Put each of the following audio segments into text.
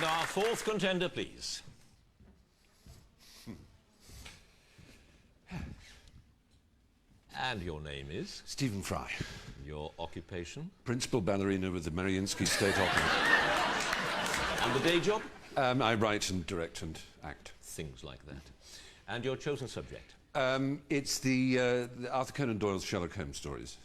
And our fourth contender, please. And your name is? Stephen Fry. Your occupation? Principal ballerina with the Mariinsky State Opera. And the day job? I write and direct and act. Things like that. And your chosen subject? It's the Arthur Conan Doyle's Sherlock Holmes stories.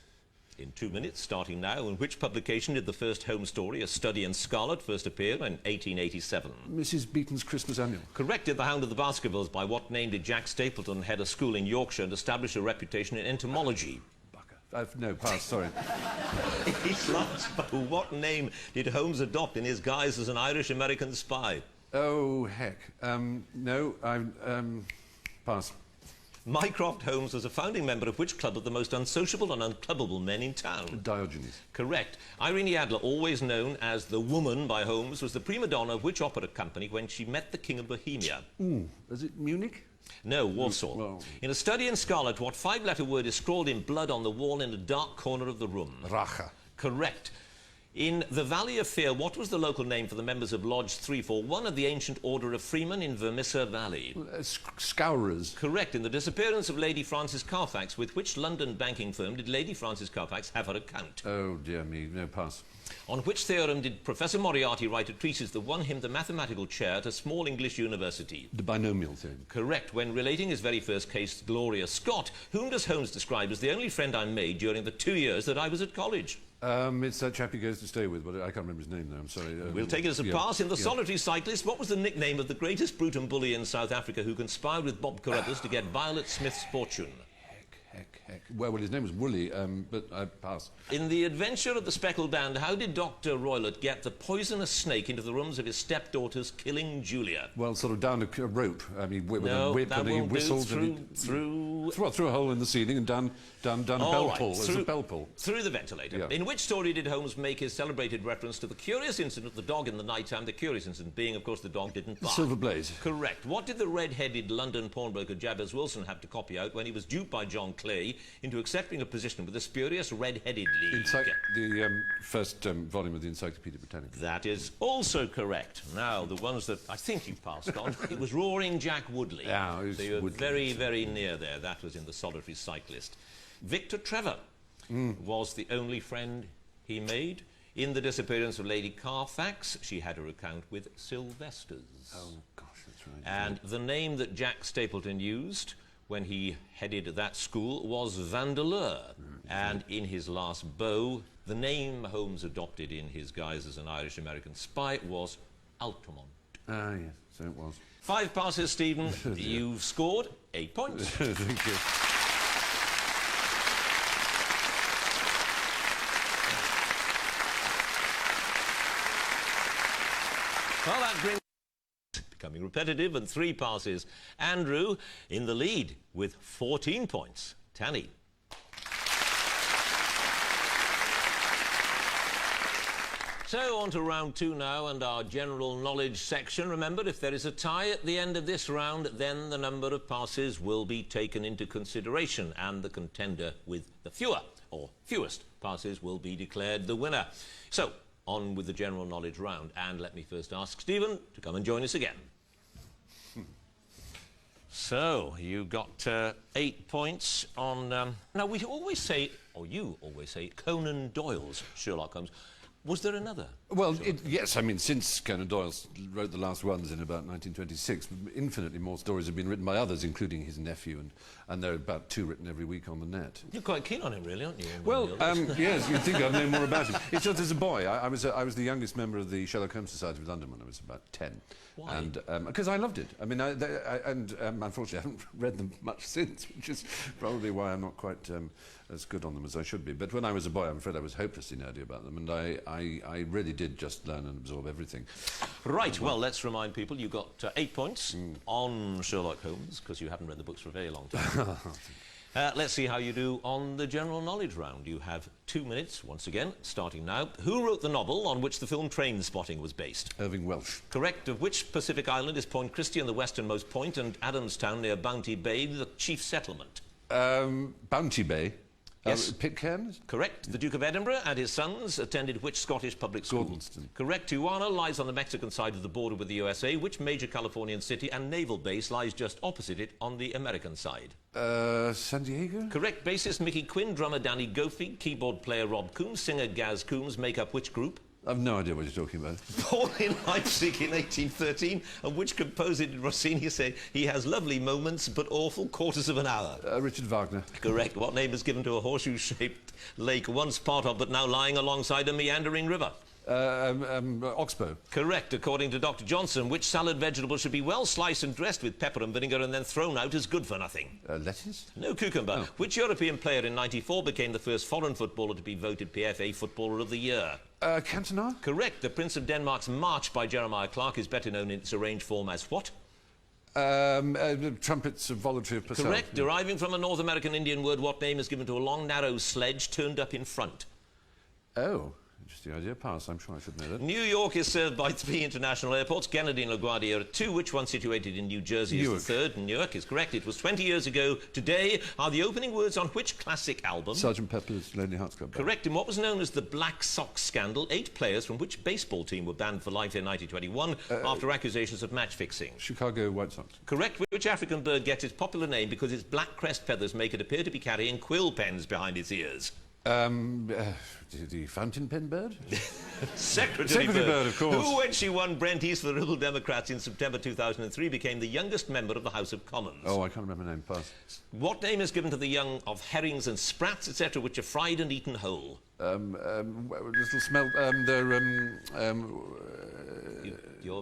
In 2 minutes, starting now, in which publication did the first Holmes story, A Study in Scarlet, first appear in 1887? Mrs. Beeton's Christmas Annual. Correct. Did the Hound of the Baskervilles, by what name did Jack Stapleton head a school in Yorkshire and establish a reputation in entomology? No, pass, sorry. What name did Holmes adopt in his guise as an Irish-American spy? Oh, heck. No, pass. Mycroft Holmes was a founding member of which club of the most unsociable and unclubbable men in town? Diogenes. Correct. Irene Adler, always known as the Woman by Holmes, was the prima donna of which opera company when she met the King of Bohemia? Is it Munich? No, Warsaw. Well. In A Study in Scarlet, what five-letter word is scrawled in blood on the wall in a dark corner of the room? Rache. Correct. In the Valley of Fear, what was the local name for the members of Lodge 341 of the ancient Order of Freemen in Vermissa Valley? Scourers. Correct. In the disappearance of Lady Frances Carfax, with which London banking firm did Lady Frances Carfax have her account? Oh, dear me. No, pass. On which theorem did Professor Moriarty write a treatise that won him the mathematical chair at a small English university? The binomial theorem. Correct. When relating his very first case, Gloria Scott, whom does Holmes describe as the only friend I made during the 2 years that I was at college? It's that chap he goes to stay with, but I can't remember his name now, I'm sorry. We'll take it as a pass. In The Solitary Cyclist, what was the nickname of the greatest brute and bully in South Africa who conspired with Bob Carruthers to get Violet Smith's fortune? Heck. Well, his name was Wooly, but I pass. In The Adventure of the Speckled Band, how did Dr. Roylott get the poisonous snake into the rooms of his stepdaughters, killing Julia? Well, sort of down a rope. I mean, with a whip, and he whistled through a hole in the ceiling and down a bell pull. There's a bell pull. Through the ventilator. Yeah. In which story did Holmes make his celebrated reference to the curious incident of the dog in the night time? The curious incident being, of course, the dog didn't bark. Silver Blaze. Correct. What did the red-headed London pawnbroker Jabez Wilson have to copy out when he was duped by John Clay into accepting a position with the spurious red-headed league? The first volume of the Encyclopaedia Britannica. That is also correct. Now, the ones that I think you passed on, it was Roaring Jack Woodley. Yeah, so you were very, very near there. That was in The Solitary Cyclist. Victor Trevor was the only friend he made. In the disappearance of Lady Carfax, she had her account with Sylvester's. Oh, gosh, that's right. And the name that Jack Stapleton used when he headed that school was Vandeleur. And in his last beau, the name Holmes adopted in his guise as an Irish-American spy was Altamont. Ah, yes, so it was. 5 passes, Stephen. You've scored 8 points. Thank you. Well, that brings becoming repetitive, and 3 passes. Andrew in the lead with 14 points. Tanny. So on to round 2 now, and our general knowledge section. Remember, if there is a tie at the end of this round, then the number of passes will be taken into consideration, and the contender with the fewer or fewest passes will be declared the winner. So on with the general knowledge round, and let me first ask Stephen to come and join us again. So, you got 8 points on... now, we always say, or you always say, Conan Doyle's Sherlock Holmes. Was there another? Well, yes, I mean, since Conan Doyle wrote the last ones in about 1926, infinitely more stories have been written by others, including his nephew, and there are about 2 written every week on the net. You're quite keen on him, really, aren't you? Well, yes, you'd think I'd know more about him. It's just as a boy, I was the youngest member of the Sherlock Holmes Society of London when I was about 10. Why? And because I loved it. I mean, unfortunately, I haven't read them much since, which is probably why I'm not quite as good on them as I should be. But when I was a boy, I'm afraid I was hopelessly nerdy about them, and I really did just learn and absorb everything. Right, well, let's remind people you got 8 points on Sherlock Holmes, because you haven't read the books for a very long time. Let's see how you do on the general knowledge round. You have 2 minutes, once again, starting now. Who wrote the novel on which the film Trainspotting was based? Irving Welsh. Correct. Of which Pacific island is Point Christian the westernmost point, and Adamstown near Bounty Bay the chief settlement? Bounty Bay. Yes. Pitcairn? Correct. The Duke of Edinburgh and his sons attended which Scottish public school? Gordonston. Correct. Tijuana lies on the Mexican side of the border with the USA. Which major Californian city and naval base lies just opposite it on the American side? San Diego? Correct. Bassist Mickey Quinn, drummer Danny Gofi, keyboard player Rob Coombs, singer Gaz Coombs make up which group? I've no idea what you're talking about. Born in Leipzig in 1813, and which composer did Rossini say he has lovely moments but awful quarters of an hour? Richard Wagner. Correct. What name is given to a horseshoe-shaped lake once part of but now lying alongside a meandering river? Oxbow. Correct. According to Dr. Johnson, which salad vegetable should be well sliced and dressed with pepper and vinegar and then thrown out as good for nothing? Lettuce? No, cucumber. Oh. Which European player in '94 became the first foreign footballer to be voted PFA Footballer of the Year? Cantona? Correct. The Prince of Denmark's March by Jeremiah Clarke is better known in its arranged form as what? Trumpets of Voluntary of Purcell. Correct. Deriving from a North American Indian word, what name is given to a long, narrow sledge turned up in front? Oh, interesting idea. Pass. I'm sure I should know that. New York is served by 3 international airports. Kennedy and LaGuardia are 2. Which one situated in New Jersey is the third? Newark is correct. It was 20 years ago. Today are the opening words on which classic album? Sgt. Pepper's Lonely Hearts Club Band. Correct. In what was known as the Black Sox scandal, 8 players from which baseball team were banned for life in 1921 after accusations of match fixing? Chicago White Sox. Correct. Which African bird gets its popular name because its black crest feathers make it appear to be carrying quill pens behind its ears? The fountain pen bird? Secretary Bird, of course. Who, when she won Brent East for the Liberal Democrats in September 2003, became the youngest member of the House of Commons? Oh, I can't remember her name. Pass. What name is given to the young of herrings and sprats, etc., which are fried and eaten whole? Little smell. They're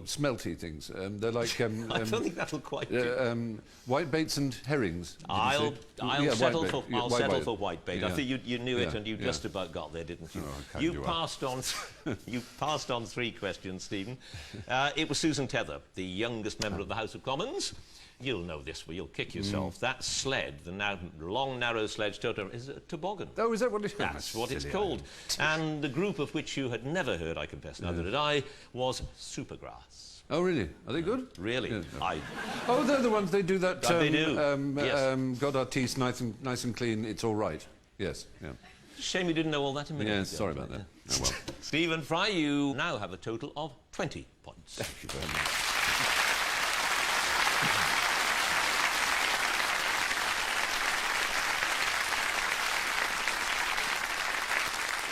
smelty things. They're like. I don't think that'll quite do. Whitebaits and herrings. I'll settle for whitebait. Yeah. I think you knew it, Yeah, and you yeah. just about got there, didn't you? Oh, You passed on. You passed on 3 questions, Stephen. It was Susan Tether, the youngest member of the House of Commons. You'll know this, but you'll kick yourself. That sled, the long, narrow sledge, is a toboggan. Oh, is that what it is? That's what it's called. And the group of which you had never heard, I confess, neither did I, was Supergrass. Oh, really? Are they good? Really? Yeah. Oh, they're the ones they do that. They do. Yes. Got our teeth nice and clean. It's all right. Yes. Yeah. Shame you didn't know all that a minute ago. Yes. Sorry about that. Oh well. Stephen Fry, you now have a total of 20 points. Thank you very much.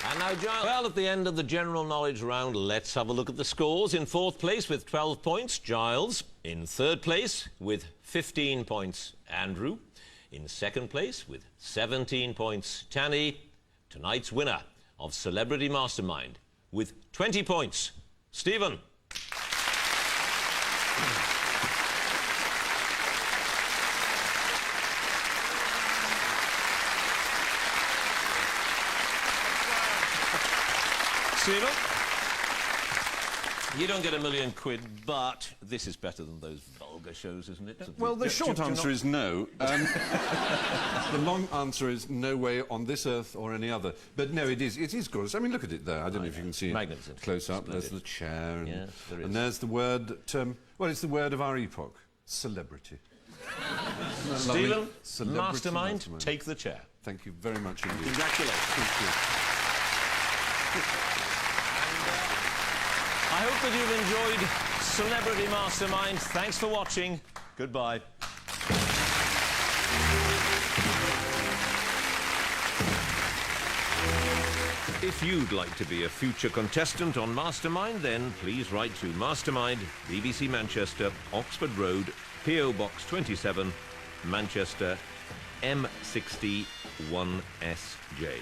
And now, Giles. Well, at the end of the general knowledge round, let's have a look at the scores. In 4th place with 12 points, Giles. In 3rd place with 15 points, Andrew. In 2nd place with 17 points, Tanny. Tonight's winner of Celebrity Mastermind with 20 points, Stephen. Stephen, you don't get £1 million, but this is better than those vulgar shows, isn't it? Well, the short answer is no. The long answer is no way on this earth or any other. But no, it is gorgeous. I mean, look at it there. I don't know if you can see Magnificent. it close up. Splendid. There's the chair. And, Yes, there is. And there's the word that, well, it's the word of our epoch. Celebrity. Stephen, Celebrity mastermind, take the chair. Thank you very much indeed. Congratulations. Thank you. I hope that you've enjoyed Celebrity Mastermind. Thanks for watching. Goodbye. If you'd like to be a future contestant on Mastermind, then please write to Mastermind, BBC Manchester, Oxford Road, PO Box 27, Manchester, M60 1SJ.